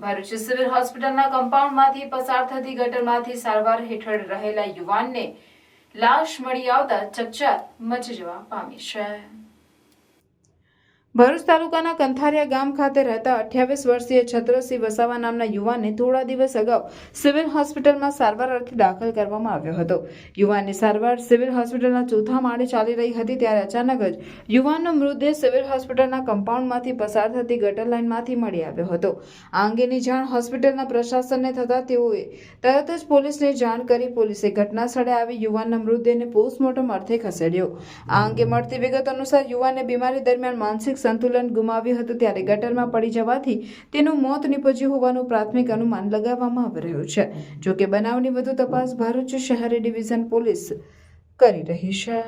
Bharuch civil હોસ્પિટલના કમ્પાઉન્ડમાંથી પસાર થતી ગટરમાંથી સારવાર હેઠળ રહેલા યુવાનને લાશ મળી આવતા ચકચાર મચી જવા પામી છે। ભરૂચ તાલુકાના કંથારિયા ગામ ખાતે રહેતા 28 વર્ષીય છત્રસિંહ વસાવા નામના યુવાનને થોડા દિવસ અગાઉ સિવિલ હોસ્પિટલમાં સારવાર અર્થે દાખલ કરવામાં આવ્યો હતો। યુવાનની સારવાર સિવિલ હોસ્પિટલના ચોથા માળે ચાલી રહી હતી ત્યારે અચાનક જ યુવાનનો મૃતદેહ સિવિલ હોસ્પિટલના કમ્પાઉન્ડમાંથી પસાર થતી ગટર લાઇનમાંથી મળી આવ્યો હતો। આ અંગેની જાણ હોસ્પિટલના પ્રશાસનને થતાં તેઓએ તરત જ પોલીસને જાણ કરી પોલીસે ઘટના સ્થળે આવી યુવાનના મૃતદેહને પોસ્ટમોર્ટમ અર્થે ખસેડ્યો। આ અંગે મળતી વિગત અનુસાર યુવાનને બીમારી દરમિયાન માનસિક સંતુલન ગુમાવ્યું હતું ત્યારે ગટરમાં પડી જવાથી તેનું મોત નીપજ્યું હોવાનું પ્રાથમિક અનુમાન લગાવવામાં આવી રહ્યું છે। જો કે બનાવની વધુ તપાસ ભરૂચ શહેરી ડિવિઝન પોલીસ કરી રહી છે।